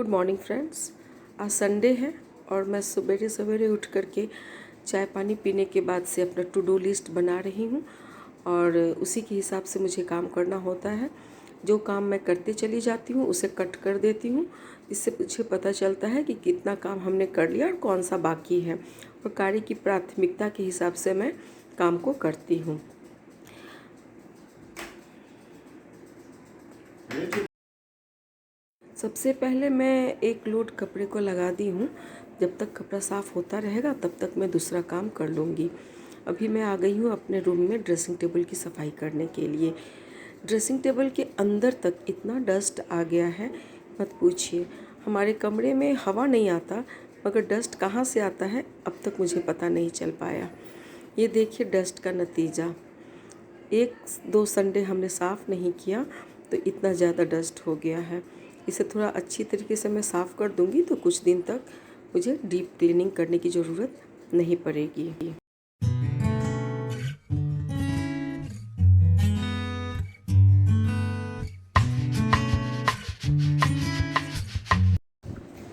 Good morning friends. आज Sunday है और मैं सवेरे सवेरे उठ करके चाय पानी पीने के बाद से अपना टू डू लिस्ट बना रही हूँ और उसी के हिसाब से मुझे काम करना होता है। जो काम मैं करते चली जाती हूँ उसे कट कर देती हूँ। इससे मुझे पता चलता है कि कितना काम हमने कर लिया और कौन सा बाकी है, और कार्य की प्राथमिकता के हिसाब से मैं काम को करती हूँ। सबसे पहले मैं एक लोड कपड़े को लगा दी हूँ। जब तक कपड़ा साफ़ होता रहेगा तब तक मैं दूसरा काम कर लूँगी। अभी मैं आ गई हूँ अपने रूम में ड्रेसिंग टेबल की सफाई करने के लिए। ड्रेसिंग टेबल के अंदर तक इतना डस्ट आ गया है, मत पूछिए। हमारे कमरे में हवा नहीं आता, मगर डस्ट कहाँ से आता है अब तक मुझे पता नहीं चल पाया। ये देखिए डस्ट का नतीजा। 1-2 संडे हमने साफ़ नहीं किया तो इतना ज़्यादा डस्ट हो गया है। इसे थोड़ा अच्छी तरीके से मैं साफ़ कर दूंगी तो कुछ दिन तक मुझे डीप क्लीनिंग करने की ज़रूरत नहीं पड़ेगी।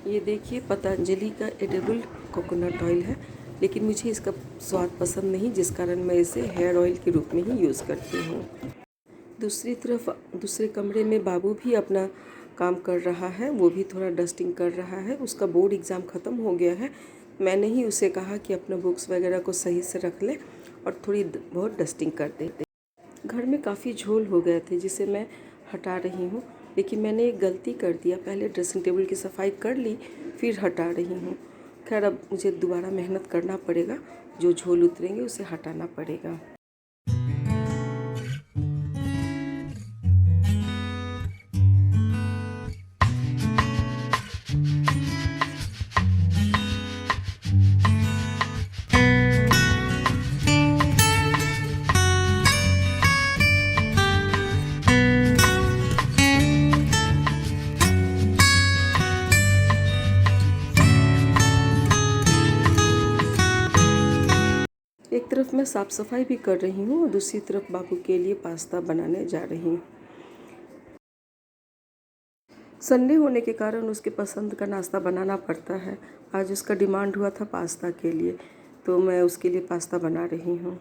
ये देखिए पतंजलि का एडिबल कोकोनट ऑयल है, लेकिन मुझे इसका स्वाद पसंद नहीं, जिस कारण मैं इसे हेयर ऑयल के रूप में ही यूज़ करती हूँ। दूसरी तरफ दूसरे कमरे में बाबू भी अपना काम कर रहा है, वो भी थोड़ा डस्टिंग कर रहा है। उसका बोर्ड एग्ज़ाम ख़त्म हो गया है। मैंने ही उसे कहा कि अपना बुक्स वगैरह को सही से रख ले और थोड़ी बहुत डस्टिंग कर दे। घर में काफ़ी झोल हो गए थे जिसे मैं हटा रही हूँ, लेकिन मैंने एक गलती कर दिया। पहले ड्रेसिंग टेबल की सफाई कर ली फिर हटा रही हूँ। खैर अब मुझे दोबारा मेहनत करना पड़ेगा, जो झोल उतरेंगे उसे हटाना पड़ेगा। एक तरफ मैं साफ़ सफाई भी कर रही हूँ और दूसरी तरफ बाबू के लिए पास्ता बनाने जा रही हूँ। संडे होने के कारण उसके पसंद का नाश्ता बनाना पड़ता है। आज उसका डिमांड हुआ था पास्ता के लिए, तो मैं उसके लिए पास्ता बना रही हूँ।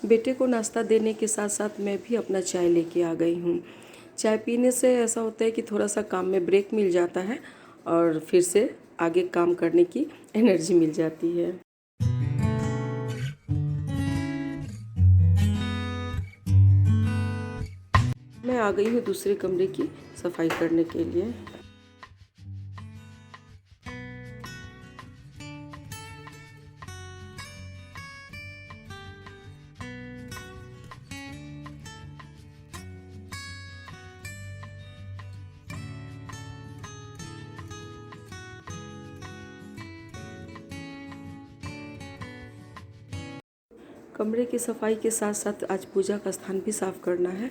बेटे को नाश्ता देने के साथ साथ मैं भी अपना चाय लेके आ गई हूँ। चाय पीने से ऐसा होता है कि थोड़ा सा काम में ब्रेक मिल जाता है और फिर से आगे काम करने की एनर्जी मिल जाती है। मैं आ गई हूँ दूसरे कमरे की सफाई करने के लिए। कमरे की सफाई के साथ साथ आज पूजा का स्थान भी साफ़ करना है।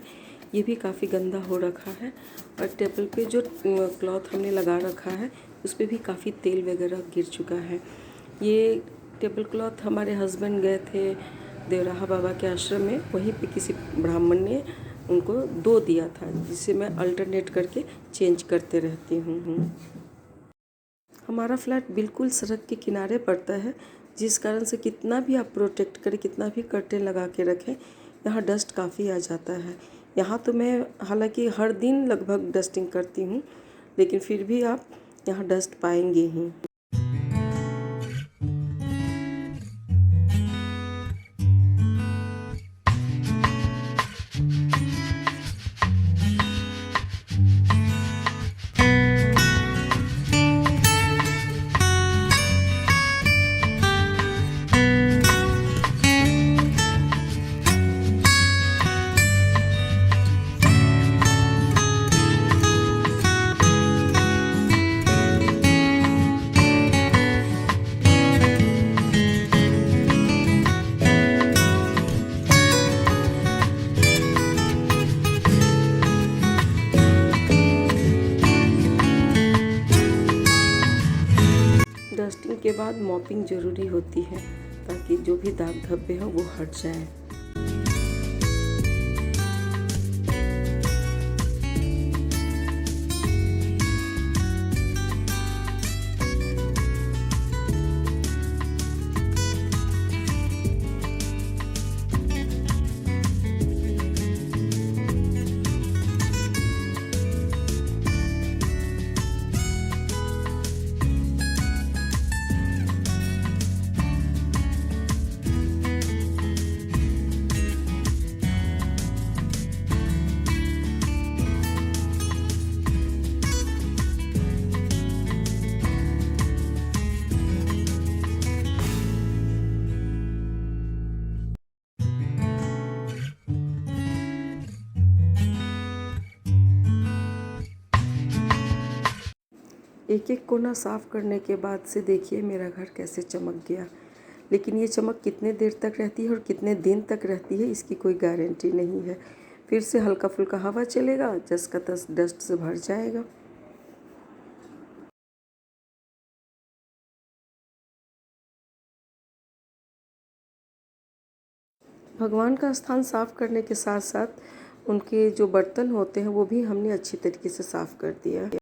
ये भी काफ़ी गंदा हो रखा है और टेबल पे जो क्लॉथ हमने लगा रखा है उस पर भी काफ़ी तेल वगैरह गिर चुका है। ये टेबल क्लॉथ हमारे हस्बैंड गए थे देवराहा बाबा के आश्रम में, वहीं पे किसी ब्राह्मण ने उनको दो दिया था, जिसे मैं अल्टरनेट करके चेंज करते रहती हूँ। हमारा फ्लैट बिल्कुल सड़क के किनारे पड़ता है, जिस कारण से कितना भी आप प्रोटेक्ट करें, कितना भी कर्टेन लगा के रखें, यहाँ डस्ट काफ़ी आ जाता है। यहाँ तो मैं हालांकि हर दिन लगभग डस्टिंग करती हूँ, लेकिन फिर भी आप यहाँ डस्ट पाएंगे ही। बाद मॉपिंग ज़रूरी होती है ताकि जो भी दाग धब्बे हों वो हट जाए। एक एक कोना साफ़ करने के बाद से देखिए मेरा घर कैसे चमक गया। लेकिन ये चमक कितने देर तक रहती है और कितने दिन तक रहती है इसकी कोई गारंटी नहीं है। फिर से हल्का फुल्का हवा चलेगा, जस का तस डस्ट से भर जाएगा। भगवान का स्थान साफ़ करने के साथ साथ उनके जो बर्तन होते हैं वो भी हमने अच्छी तरीके से साफ़ कर दिया है।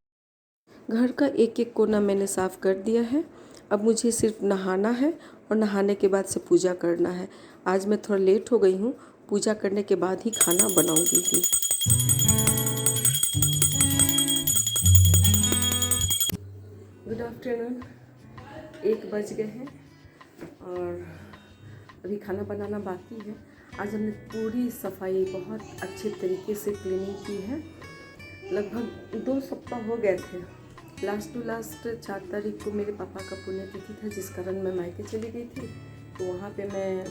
घर का एक एक कोना मैंने साफ़ कर दिया है। अब मुझे सिर्फ नहाना है और नहाने के बाद से पूजा करना है। आज मैं थोड़ा लेट हो गई हूँ, पूजा करने के बाद ही खाना बनाऊँगी भी। गुड आफ्टरनून, 1 बज गए हैं और अभी खाना बनाना बाकी है। आज हमने पूरी सफाई बहुत अच्छे तरीके से क्लीनिंग की है। लगभग 2 सप्ताह हो गए थे। लास्ट 4 तारीख को मेरे पापा का पुण्यतिथि था, जिस कारण मैं मायके चली गई थी। तो वहाँ पे मैं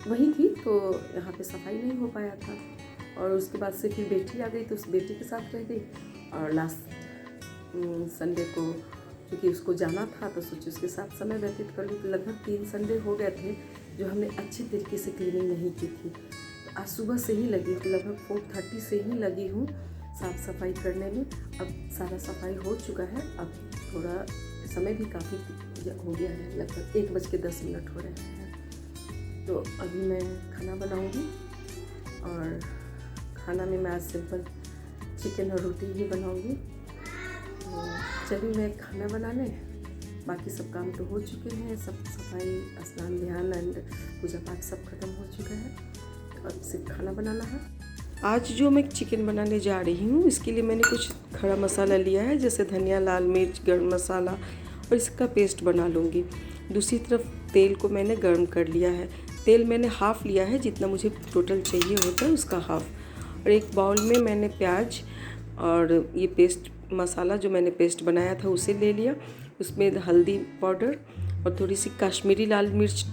वहीं थी, तो यहाँ पे सफाई नहीं हो पाया था। और उसके बाद से फिर बेटी आ गई तो उस बेटी के साथ रह गई। और लास्ट संडे को क्योंकि उसको जाना था तो सोची उसके साथ समय व्यतीत कर लूँ। तो लगभग 3 संडे हो गए थे जो हमने अच्छी तरीके से क्लीनिंग नहीं की थी। तो आज सुबह से ही लगी हूँ, लगभग 4:30 से ही लगी हूँ साफ़ सफाई करने में। अब सारा सफाई हो चुका है। अब थोड़ा समय भी काफ़ी हो गया है, लगभग 1:10 हो रहे हैं। तो अभी मैं खाना बनाऊँगी और खाना में मैं आज सिंपल चिकन और रोटी ही बनाऊँगी। तो चलिए मैं खाना बनाने, बाकी सब काम तो हो चुके हैं, सब सफाई, स्नान ध्यान एंड पूजा पाठ सब खत्म हो चुका है। अब सिर्फ खाना बनाना है। आज जो मैं चिकन बनाने जा रही हूँ इसके लिए मैंने कुछ खड़ा मसाला लिया है, जैसे धनिया, लाल मिर्च, गरम मसाला, और इसका पेस्ट बना लूँगी। दूसरी तरफ तेल को मैंने गर्म कर लिया है। तेल मैंने हाफ़ लिया है, जितना मुझे टोटल चाहिए होता है उसका हाफ़। और एक बाउल में मैंने प्याज और ये पेस्ट मसाला जो मैंने पेस्ट बनाया था उसे ले लिया। उसमें हल्दी पाउडर और थोड़ी सी कश्मीरी लाल मिर्च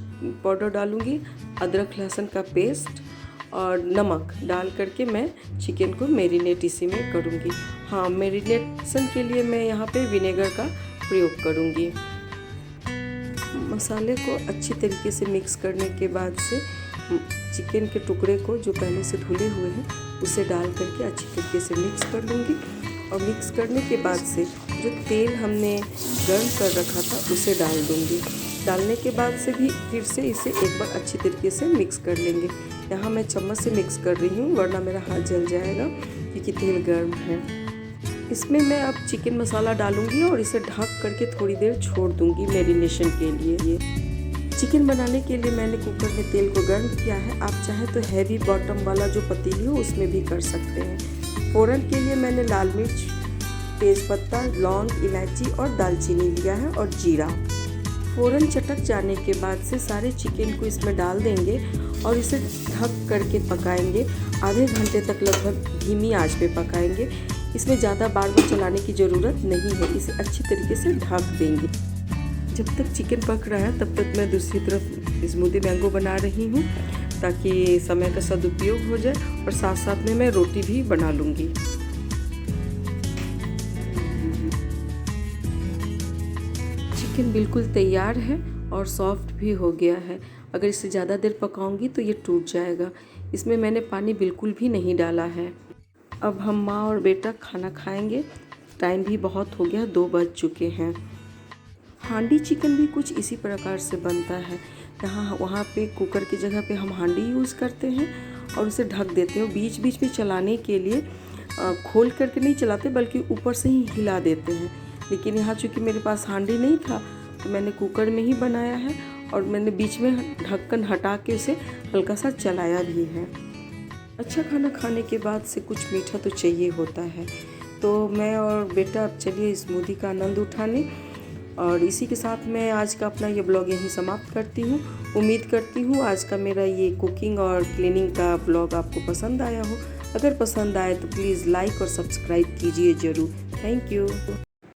पाउडर डालूँगी, अदरक लहसुन का पेस्ट और नमक डाल करके मैं चिकन को मैरिनेट इसी में करूँगी। हाँ, मैरिनेशन के लिए मैं यहाँ पे विनेगर का प्रयोग करूँगी। मसाले को अच्छी तरीके से मिक्स करने के बाद से चिकन के टुकड़े को जो पहले से धुले हुए हैं उसे डाल करके अच्छी तरीके से मिक्स कर लूँगी। और मिक्स करने के बाद से जो तेल हमने गर्म कर रखा था उसे डाल दूँगी। डालने के बाद से भी फिर से इसे एक बार अच्छी तरीके से मिक्स कर लेंगे। यहाँ मैं चम्मच से मिक्स कर रही हूँ वरना मेरा हाथ जल जाएगा क्योंकि तेल गर्म है। इसमें मैं अब चिकन मसाला डालूँगी और इसे ढक करके थोड़ी देर छोड़ दूँगी मैरिनेशन के लिए। चिकन बनाने के लिए मैंने कुकर में तेल को गर्म किया है। आप चाहे तो हैवी बॉटम वाला जो पतीली हो उसमें भी कर सकते हैं। फ़ौरन के लिए मैंने लाल मिर्च, तेज़पत्ता, लौंग, इलायची और दालचीनी लिया है और जीरा। फ़ौरन चटक जाने के बाद से सारे चिकन को इसमें डाल देंगे और इसे ढक करके पकाएंगे। आधे घंटे तक लगभग धीमी आंच पे पकाएंगे। इसमें ज़्यादा बार बार चलाने की ज़रूरत नहीं है, इसे अच्छी तरीके से ढक देंगे। जब तक चिकन पक रहा है तब तक मैं दूसरी तरफ स्मूदी मैंगो बना रही हूँ ताकि समय का सदुपयोग हो जाए और साथ साथ में मैं रोटी भी बना लूँगी। चिकन बिल्कुल तैयार है और सॉफ्ट भी हो गया है। अगर इसे ज़्यादा देर पकाऊंगी तो ये टूट जाएगा। इसमें मैंने पानी बिल्कुल भी नहीं डाला है। अब हम माँ और बेटा खाना खाएंगे। टाइम भी बहुत हो गया, 2 बज चुके हैं। हांडी चिकन भी कुछ इसी प्रकार से बनता है। वहाँ पे कुकर की जगह पे हम हांडी यूज़ करते हैं और उसे ढक देते हैं। बीच बीच में चलाने के लिए खोल करके नहीं चलाते बल्कि ऊपर से ही हिला देते हैं। लेकिन यहाँ चूँकि मेरे पास हांडी नहीं था तो मैंने कुकर में ही बनाया है और मैंने बीच में ढक्कन हटा के उसे हल्का सा चलाया भी है। अच्छा खाना खाने के बाद से कुछ मीठा तो चाहिए होता है, तो मैं और बेटा अब चलिए स्मूदी का आनंद उठाने। और इसी के साथ मैं आज का अपना ये ब्लॉग यहीं समाप्त करती हूँ। उम्मीद करती हूँ आज का मेरा ये कुकिंग और क्लीनिंग का ब्लॉग आपको पसंद आया हो। अगर पसंद आए तो प्लीज़ लाइक और सब्सक्राइब कीजिए ज़रूर। Thank you.